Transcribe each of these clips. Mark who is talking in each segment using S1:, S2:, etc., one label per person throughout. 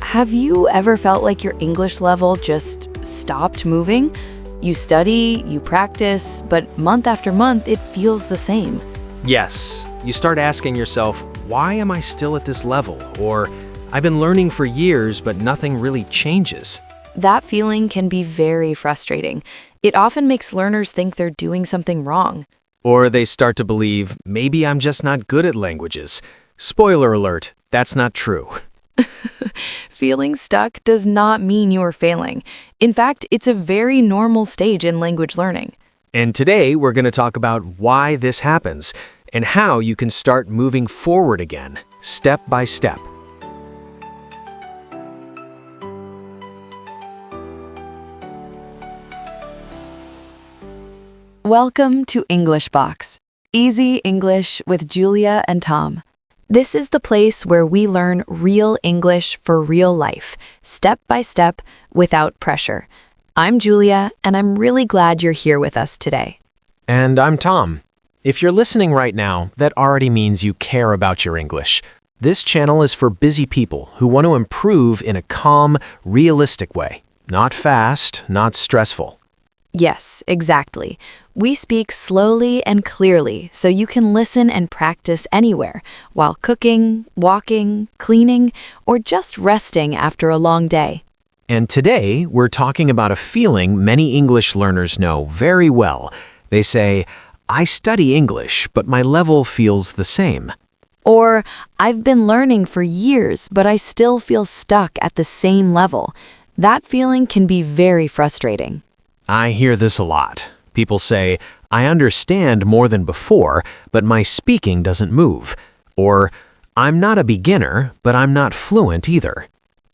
S1: Have you ever felt like your English level just stopped moving? You study, you practice, but month after month it feels the same.
S2: Yes, you start asking yourself, why am I still at this level? Or, I've been learning for years, but nothing really changes.
S1: That feeling can be very frustrating. It often makes learners think they're doing something wrong.
S2: Or they start to believe, maybe I'm just not good at languages. Spoiler alert, that's not true.
S1: Feeling stuck does not mean you're failing. In fact, it's a very normal stage in language learning.
S2: And today we're going to talk about why this happens and how you can start moving forward again, step by step.
S1: Welcome to English Box, Easy English with Julia and Tom. This is the place where we learn real English for real life, step by step, without pressure. I'm Julia, and I'm really glad you're here with us today.
S2: And I'm Tom. If you're listening right now, that already means you care about your English. This channel is for busy people who want to improve in a calm, realistic way. Not fast, not stressful.
S1: Yes, exactly. We speak slowly and clearly so you can listen and practice anywhere, while cooking, walking, cleaning, or just resting after a long day.
S2: And today, we're talking about a feeling many English learners know very well. They say, I study English, but my level feels the same.
S1: Or, I've been learning for years, but I still feel stuck at the same level. That feeling can be very frustrating.
S2: I hear this a lot. People say, I understand more than before, but my speaking doesn't move. Or, I'm not a beginner, but I'm not fluent either.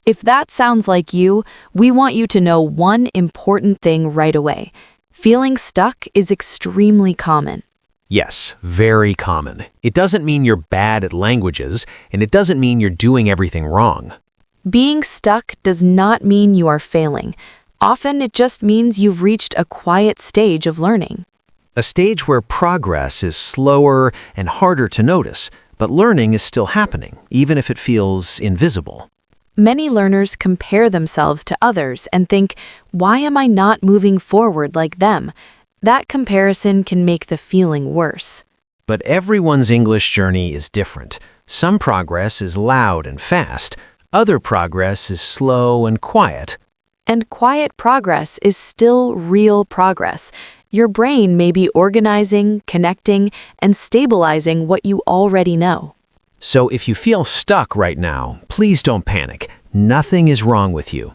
S1: If that sounds like you, we want you to know one important thing right away. Feeling stuck is extremely common.
S2: Yes, very common. It doesn't mean you're bad at languages, and it doesn't mean you're doing everything wrong.
S1: Being stuck does not mean you are failing. Often it just means you've reached a quiet stage of learning.
S2: A stage where progress is slower and harder to notice, but learning is still happening, even if it feels invisible.
S1: Many learners compare themselves to others and think, why am I not moving forward like them? That comparison can make the feeling worse.
S2: But everyone's English journey is different. Some progress is loud and fast. Other progress is slow and quiet.
S1: And quiet progress is still real progress. Your brain may be organizing, connecting, and stabilizing what you already know.
S2: So if you feel stuck right now, please don't panic. Nothing is wrong with you.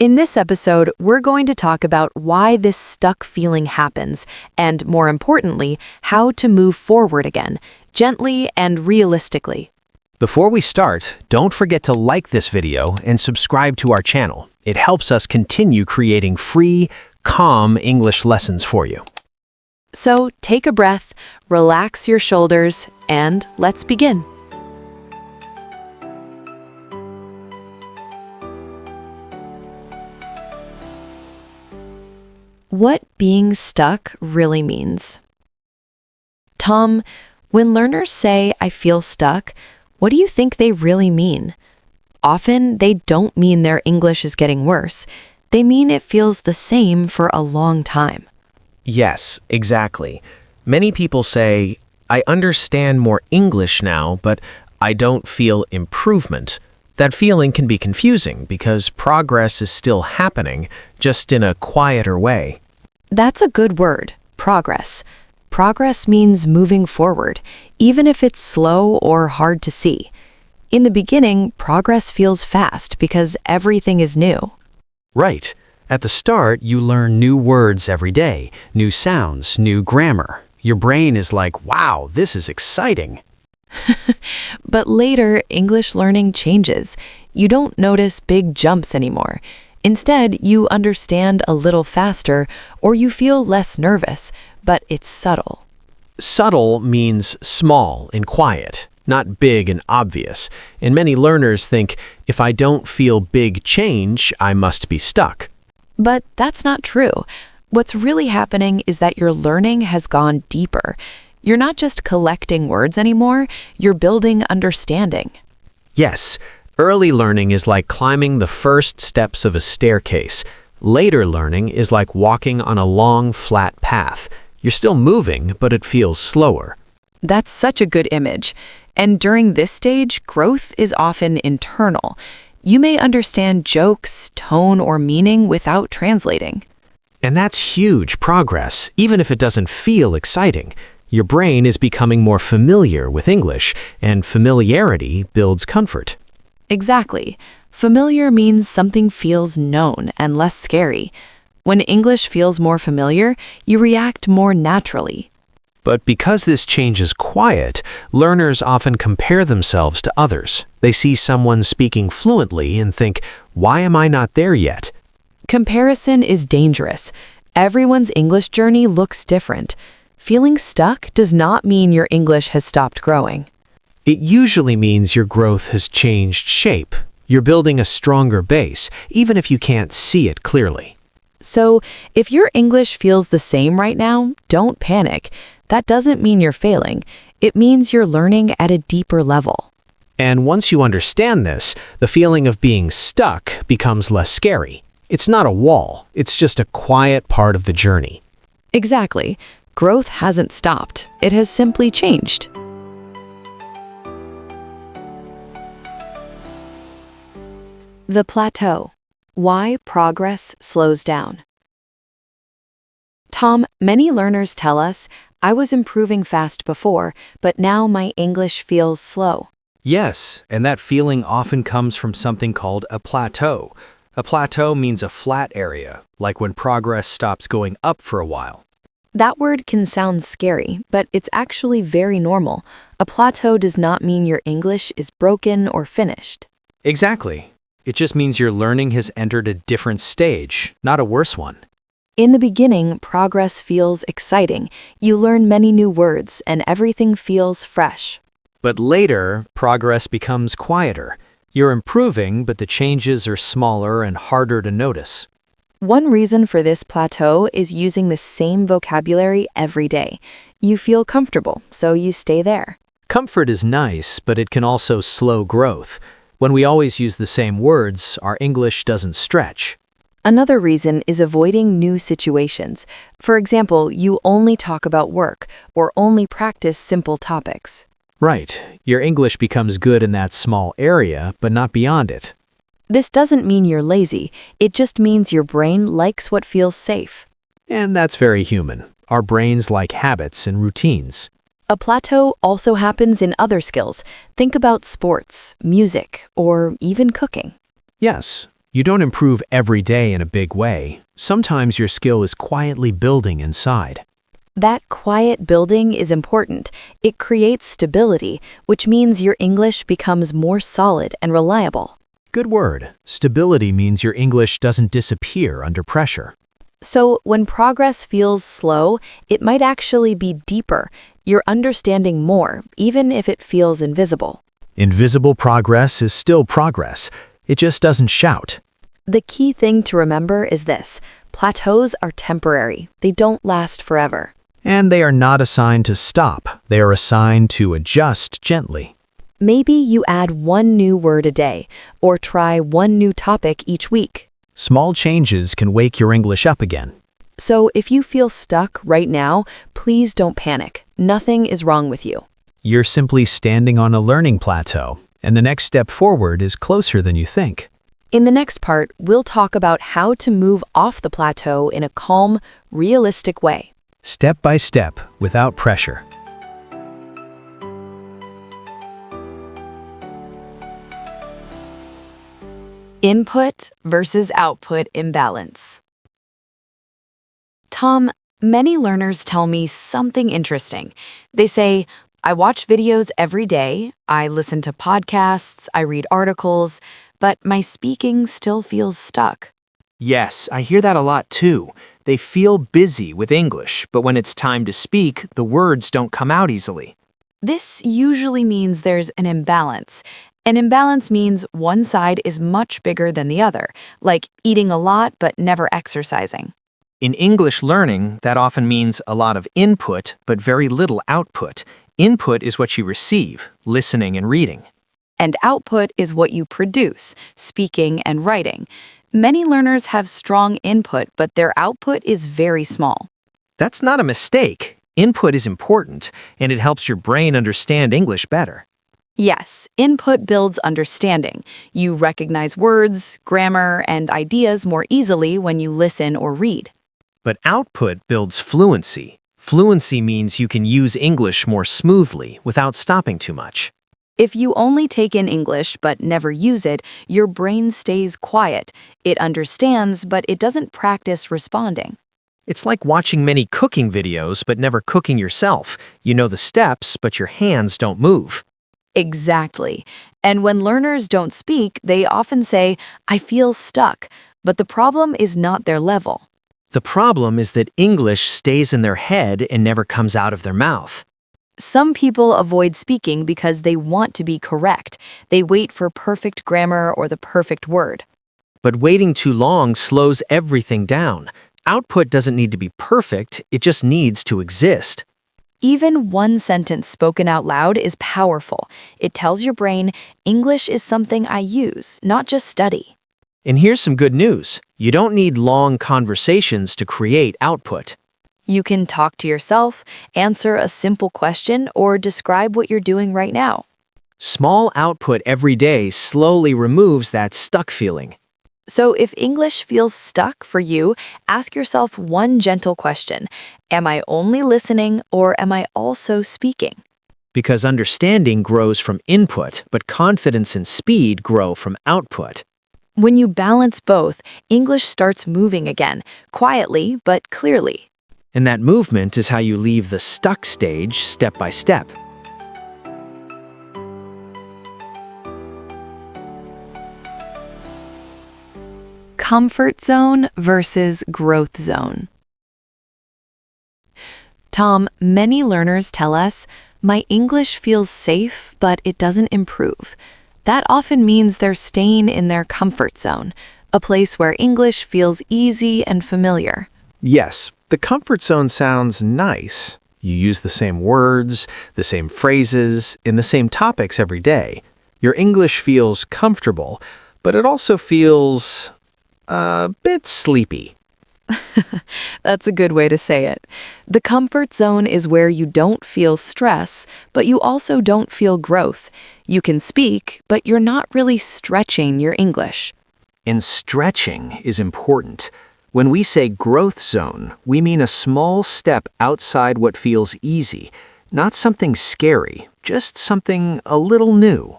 S1: In this episode, we're going to talk about why this stuck feeling happens, and more importantly, how to move forward again, gently and realistically.
S2: Before we start, don't forget to like this video and subscribe to our channel. It helps us continue creating free, calm English lessons for you.
S1: So take a breath, relax your shoulders, and let's begin. What being stuck really means. Tom, when learners say, I feel stuck, what do you think they really mean? Often, they don't mean their English is getting worse. They mean it feels the same for a long time.
S2: Yes, exactly. Many people say, I understand more English now, but I don't feel improvement. That feeling can be confusing because progress is still happening, just in a quieter way.
S1: That's a good word, progress. Progress means moving forward, even if it's slow or hard to see. In the beginning, progress feels fast because everything is new.
S2: Right. At the start, you learn new words every day, new sounds, new grammar. Your brain is like, wow, this is exciting.
S1: But later, English learning changes. You don't notice big jumps anymore. Instead, you understand a little faster, or you feel less nervous, but it's subtle.
S2: Subtle means small and quiet, not big and obvious. And many learners think, if I don't feel big change, I must be stuck.
S1: But that's not true. What's really happening is that your learning has gone deeper. You're not just collecting words anymore, you're building understanding.
S2: Yes, Early learning is like climbing the first steps of a staircase. Later learning is like walking on a long, flat path. You're still moving, but it feels slower.
S1: That's such a good image. And during this stage, growth is often internal. You may understand jokes, tone, or meaning without translating.
S2: And that's huge progress, even if it doesn't feel exciting. Your brain is becoming more familiar with English, and familiarity builds comfort.
S1: Exactly. Familiar means something feels known and less scary. When English feels more familiar, you react more naturally.
S2: But because this change is quiet, learners often compare themselves to others. They see someone speaking fluently and think, why am I not there yet?
S1: Comparison is dangerous. Everyone's English journey looks different. Feeling stuck does not mean your English has stopped growing.
S2: It usually means your growth has changed shape. You're building a stronger base, even if you can't see it clearly.
S1: So, if your English feels the same right now, don't panic. That doesn't mean you're failing. It means you're learning at a deeper level.
S2: And once you understand this, the feeling of being stuck becomes less scary. It's not a wall, it's just a quiet part of the journey.
S1: Exactly. Growth hasn't stopped. It has simply changed. The plateau. Why progress slows down. Tom, many learners tell us, I was improving fast before, but now my English feels slow.
S3: Yes, and that feeling often comes from something called a plateau. A plateau means a flat area, like when progress stops going up for a while.
S1: That word can sound scary, but it's actually very normal. A plateau does not mean your English is broken or finished.
S3: Exactly. It just means your learning has entered a different stage, not a worse one.
S1: In the beginning, progress feels exciting. You learn many new words, and everything feels fresh.
S3: But later, progress becomes quieter. You're improving, but the changes are smaller and harder to notice.
S1: One reason for this plateau is using the same vocabulary every day. You feel comfortable, so you stay there.
S3: Comfort is nice, but it can also slow growth. When we always use the same words, our English doesn't stretch.
S1: Another reason is avoiding new situations. For example, you only talk about work or only practice simple topics.
S3: Right. Your English becomes good in that small area, but not beyond it.
S1: This doesn't mean you're lazy. It just means your brain likes what feels safe.
S3: And that's very human. Our brains like habits and routines.
S1: A plateau also happens in other skills. Think about sports, music, or even cooking.
S3: Yes, you don't improve every day in a big way. Sometimes your skill is quietly building inside.
S1: That quiet building is important. It creates stability, which means your English becomes more solid and reliable.
S3: Good word. Stability means your English doesn't disappear under pressure.
S1: So when progress feels slow, it might actually be deeper. You're understanding more, even if it feels invisible.
S3: Invisible progress is still progress. It just doesn't shout.
S1: The key thing to remember is this: plateaus are temporary. They don't last forever.
S3: And they are not assigned to stop. They are assigned to adjust gently.
S1: Maybe you add one new word a day, or try one new topic each week.
S3: Small changes can wake your English up again.
S1: So if you feel stuck right now, please don't panic. Nothing is wrong with you.
S3: You're simply standing on a learning plateau, and the next step forward is closer than you think.
S1: In the next part, we'll talk about how to move off the plateau in a calm, realistic way.
S3: Step by step, without pressure.
S1: Input versus output imbalance. Tom, many learners tell me something interesting. They say, I watch videos every day, I listen to podcasts, I read articles, but my speaking still feels stuck.
S4: Yes, I hear that a lot too. They feel busy with English, but when it's time to speak, the words don't come out easily.
S1: This usually means there's an imbalance. An imbalance means one side is much bigger than the other, like eating a lot but never exercising.
S4: In English learning, that often means a lot of input, but very little output. Input is what you receive, listening and reading.
S1: and output is what you produce, speaking and writing. Many learners have strong input, but their output is very small.
S4: That's not a mistake. Input is important, and it helps your brain understand English better.
S1: Yes, input builds understanding. You recognize words, grammar, and ideas more easily when you listen or read.
S4: But output builds fluency. Fluency means you can use English more smoothly without stopping too much.
S1: If you only take in English but never use it, your brain stays quiet. It understands, but it doesn't practice responding.
S4: It's like watching many cooking videos but never cooking yourself. You know the steps, but your hands don't move.
S1: Exactly. And when learners don't speak, they often say, "I feel stuck," but the problem is not their level.
S4: The problem is that English stays in their head and never comes out of their mouth.
S1: Some people avoid speaking because they want to be correct. They wait for perfect grammar or the perfect word.
S4: But waiting too long slows everything down. Output doesn't need to be perfect, it just needs to exist.
S1: Even one sentence spoken out loud is powerful. It tells your brain, English is something I use, not just study.
S4: And here's some good news. You don't need long conversations to create output.
S1: You can talk to yourself, answer a simple question, or describe what you're doing right now.
S4: Small output every day slowly removes that stuck feeling.
S1: So if English feels stuck for you, ask yourself one gentle question. Am I only listening or am I also speaking?
S4: Because understanding grows from input, but confidence and speed grow from output.
S1: When you balance both, English starts moving again, quietly but clearly.
S4: And that movement is how you leave the stuck stage step by step.
S1: Comfort zone versus growth zone. Tom, many learners tell us, my English feels safe, but it doesn't improve. That often means they're staying in their comfort zone, a place where English feels easy and familiar.
S2: Yes, the comfort zone sounds nice. You use the same words, the same phrases, in the same topics every day. Your English feels comfortable, but it also feels a bit sleepy.
S1: That's a good way to say it. The comfort zone is where you don't feel stress, but you also don't feel growth. You can speak, but you're not really stretching your English.
S4: And stretching is important. When we say growth zone, we mean a small step outside what feels easy, not something scary, just something a little new.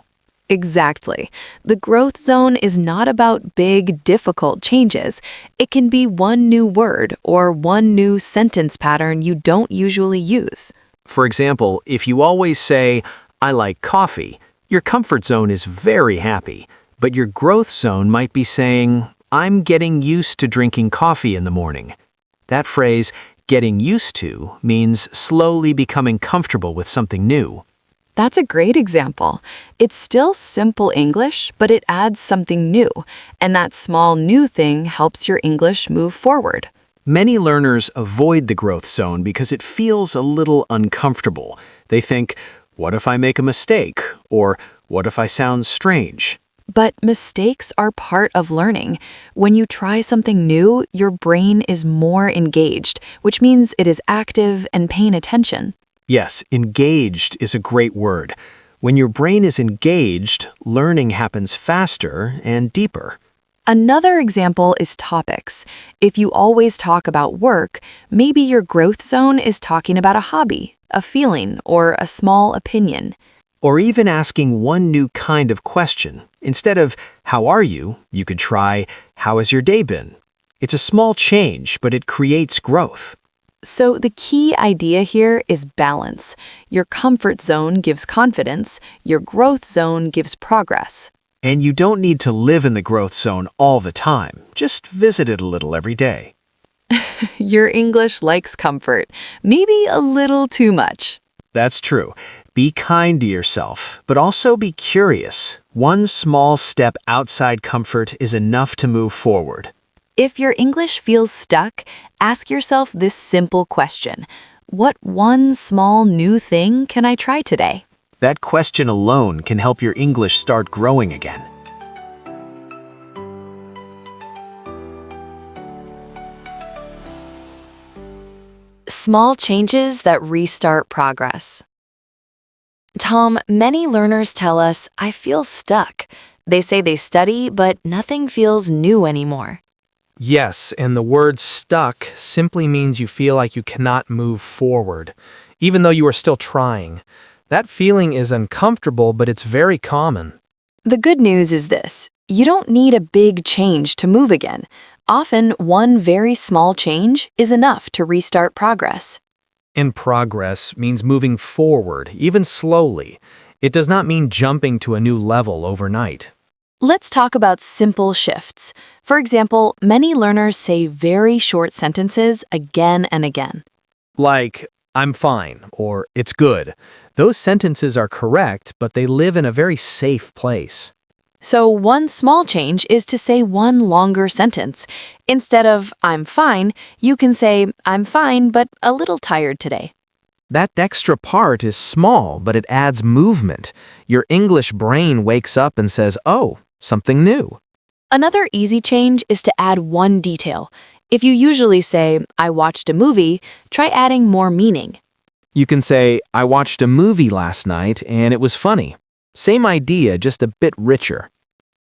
S1: Exactly. The growth zone is not about big, difficult changes. It can be one new word or one new sentence pattern you don't usually use.
S4: For example, if you always say, I like coffee, your comfort zone is very happy, but your growth zone might be saying, I'm getting used to drinking coffee in the morning. That phrase, getting used to, means slowly becoming comfortable with something new.
S1: That's a great example. It's still simple English, but it adds something new, and that small new thing helps your English move forward.
S4: Many learners avoid the growth zone because it feels a little uncomfortable. They think, what if I make a mistake? Or what if I sound strange?
S1: But mistakes are part of learning. When you try something new, your brain is more engaged, which means it is active and paying attention.
S4: Yes, engaged is a great word. When your brain is engaged, learning happens faster and deeper.
S1: Another example is topics. If you always talk about work, maybe your growth zone is talking about a hobby, a feeling, or a small opinion.
S4: Or even asking one new kind of question. Instead of, how are you? You could try, how has your day been? It's a small change, but it creates growth.
S1: So the key idea here is balance. Your comfort zone gives confidence, your growth zone gives progress.
S4: And you don't need to live in the growth zone all the time. Just visit it a little every day.
S1: Your English likes comfort, maybe a little too much.
S4: That's true. Be kind to yourself, but also be curious. One small step outside comfort is enough to move forward.
S1: If your English feels stuck, ask yourself this simple question. What one small new thing can I try today?
S4: That question alone can help your English start growing again.
S1: Small changes that restart progress. Tom, many learners tell us, I feel stuck. They say they study, but nothing feels new anymore.
S3: Yes, and the word stuck simply means you feel like you cannot move forward, even though you are still trying. That feeling is uncomfortable, but it's very common.
S1: The good news is this: you don't need a big change to move again. Often, one very small change is enough to restart progress.
S3: In progress means moving forward, even slowly. It does not mean jumping to a new level overnight.
S1: Let's talk about simple shifts. For example, many learners say very short sentences again and again.
S3: Like, I'm fine, or it's good. Those sentences are correct, but they live in a very safe place.
S1: So one small change is to say one longer sentence. Instead of I'm fine, you can say I'm fine but a little tired today.
S3: That extra part is small, but it adds movement. Your English brain wakes up and says, oh, something new.
S1: Another easy change is to add one detail. If you usually say I watched a movie, try adding more meaning.
S3: You can say, I watched a movie last night and it was funny. Same idea, just a bit richer.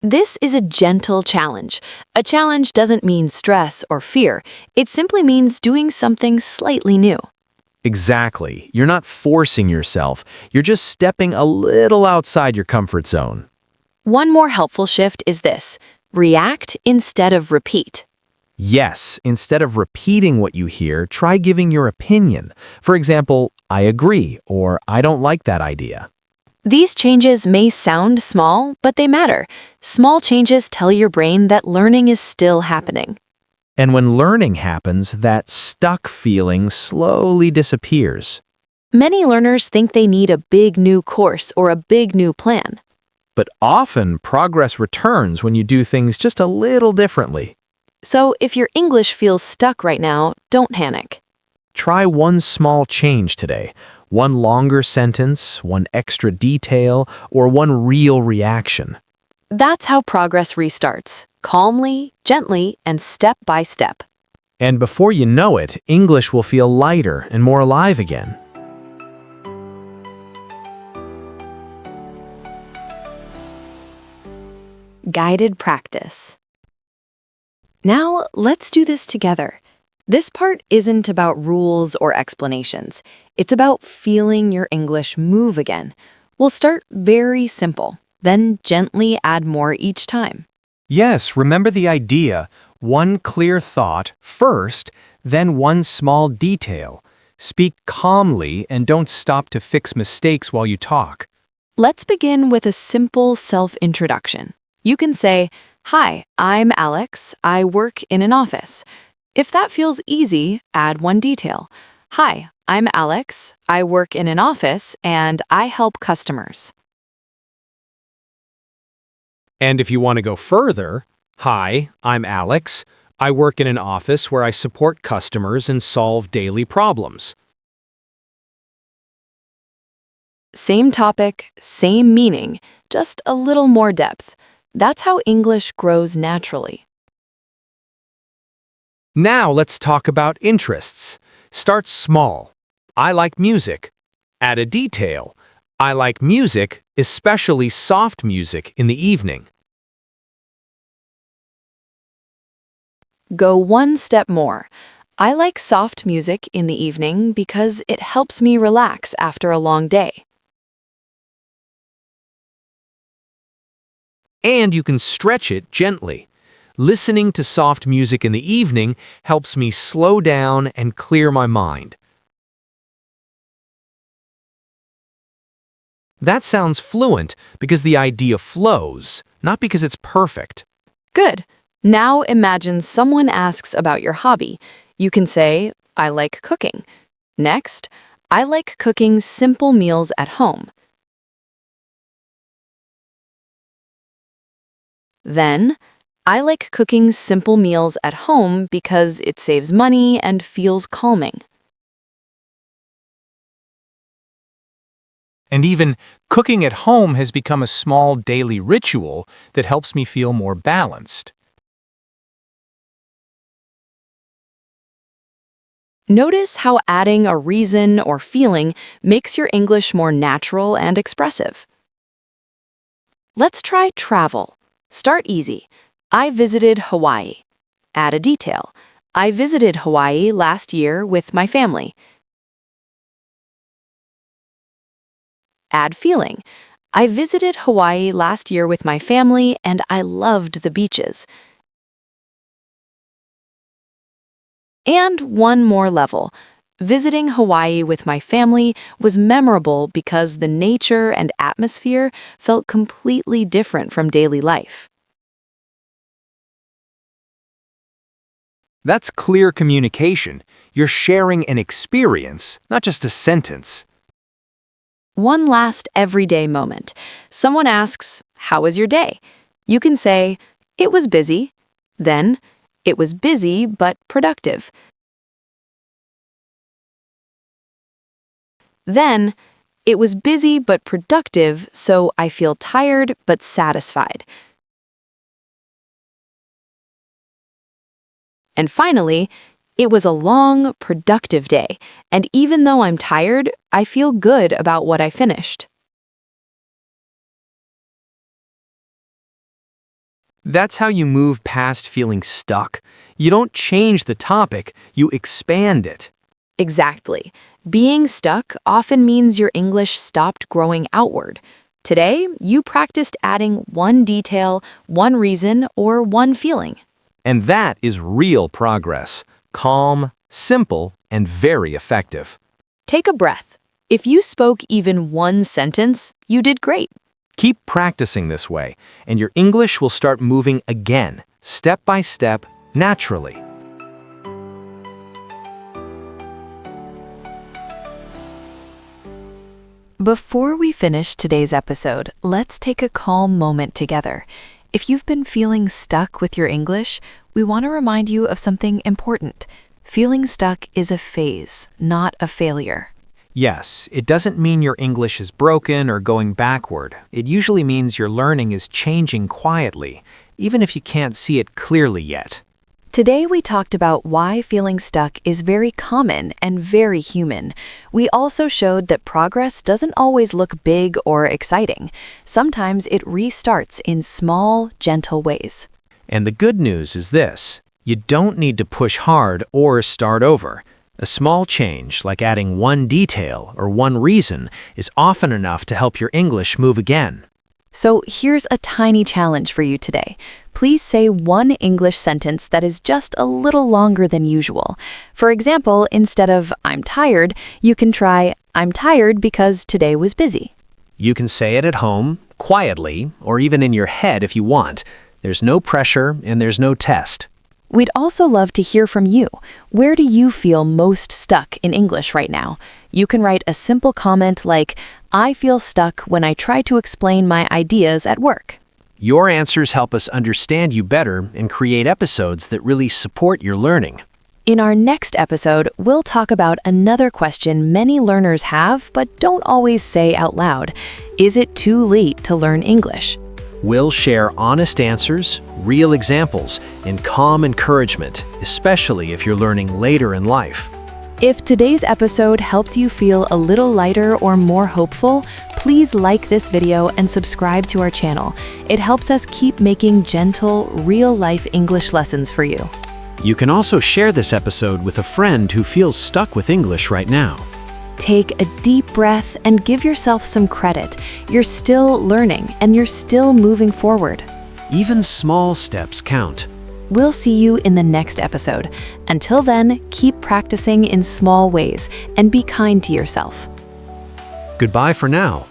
S1: This is a gentle challenge. A challenge doesn't mean stress or fear. It simply means doing something slightly new.
S3: Exactly. You're not forcing yourself. You're just stepping a little outside your comfort zone.
S1: One more helpful shift is this: react instead of repeat.
S3: Yes, instead of repeating what you hear, try giving your opinion. For example, I agree or I don't like that idea.
S1: These changes may sound small, but they matter. Small changes tell your brain that learning is still happening.
S3: And when learning happens, that stuck feeling slowly disappears.
S1: Many learners think they need a big new course or a big new plan.
S3: But often, progress returns when you do things just a little differently.
S1: So if your English feels stuck right now, don't panic.
S3: Try one small change today. One longer sentence, one extra detail, or one real reaction.
S1: That's how progress restarts, calmly, gently, and step by step.
S3: And before you know it, English will feel lighter and more alive again.
S1: Guided practice. Now, let's do this together. This part isn't about rules or explanations. It's about feeling your English move again. We'll start very simple, then gently add more each time.
S3: Yes, remember the idea. One clear thought first, then one small detail. Speak calmly and don't stop to fix mistakes while you talk.
S1: Let's begin with a simple self-introduction. You can say, "Hi, I'm Alex. I work in an office." If that feels easy, add one detail. "Hi, I'm Alex. I work in an office and I help customers."
S3: And if you want to go further, hi, I'm Alex. I work in an office where I support customers and solve daily problems.
S1: Same topic, same meaning, just a little more depth. That's how English grows naturally.
S3: Now let's talk about interests. Start small. I like music. Add a detail. I like music, especially soft music in the evening.
S1: Go one step more. I like soft music in the evening because it helps me relax after a long day.
S3: And you can stretch it gently. Listening to soft music in the evening helps me slow down and clear my mind. That sounds fluent because the idea flows, not because it's perfect.
S1: Good. Now imagine someone asks about your hobby. You can say, I like cooking. Next, I like cooking simple meals at home. Then, I like cooking simple meals at home because it saves money and feels calming.
S3: And even cooking at home has become a small daily ritual that helps me feel more balanced.
S1: Notice how adding a reason or feeling makes your English more natural and expressive. Let's try travel. Start easy. I visited Hawaii. Add a detail. I visited Hawaii last year with my family. Add feeling. I visited Hawaii last year with my family and I loved the beaches. And one more level. Visiting Hawaii with my family was memorable because the nature and atmosphere felt completely different from daily life.
S3: That's clear communication. You're sharing an experience, not just a sentence.
S1: One last everyday moment. Someone asks, "How was your day?" You can say, "It was busy." Then, "It was busy but productive." Then, "It was busy but productive, so I feel tired but satisfied." And finally, "It was a long, productive day, and even though I'm tired, I feel good about what I finished."
S3: That's how you move past feeling stuck. You don't change the topic, you expand it.
S1: Exactly. Being stuck often means your English stopped growing outward. Today, you practiced adding one detail, one reason, or one feeling.
S3: And that is real progress. Calm, simple, and very effective.
S1: Take a breath. If you spoke even one sentence, you did great.
S3: Keep practicing this way, and your English will start moving again, step by step, naturally.
S1: Before we finish today's episode, let's take a calm moment together. If you've been feeling stuck with your English, we want to remind you of something important. Feeling stuck is a phase, not a failure.
S3: Yes, it doesn't mean your English is broken or going backward. It usually means your learning is changing quietly, even if you can't see it clearly yet.
S1: Today we talked about why feeling stuck is very common and very human. We also showed that progress doesn't always look big or exciting. Sometimes it restarts in small, gentle ways.
S2: And the good news is this: you don't need to push hard or start over. A small change, like adding one detail or one reason, is often enough to help your English move again.
S1: So here's a tiny challenge for you today. Please say one English sentence that is just a little longer than usual. For example, instead of "I'm tired," you can try "I'm tired because today was busy."
S2: You can say it at home, quietly, or even in your head if you want. There's no pressure and there's no test.
S1: We'd also love to hear from you. Where do you feel most stuck in English right now? You can write a simple comment like, "I feel stuck when I try to explain my ideas at work."
S2: Your answers help us understand you better and create episodes that really support your learning.
S1: In our next episode, we'll talk about another question many learners have but don't always say out loud. Is it too late to learn English?
S2: We'll share honest answers, real examples, and calm encouragement, especially if you're learning later in life.
S1: If today's episode helped you feel a little lighter or more hopeful, please like this video and subscribe to our channel. It helps us keep making gentle, real-life English lessons for you.
S2: You can also share this episode with a friend who feels stuck with English right now.
S1: Take a deep breath and give yourself some credit. You're still learning and you're still moving forward.
S2: Even small steps count.
S1: We'll see you in the next episode. Until then, keep practicing in small ways and be kind to yourself.
S2: Goodbye for now.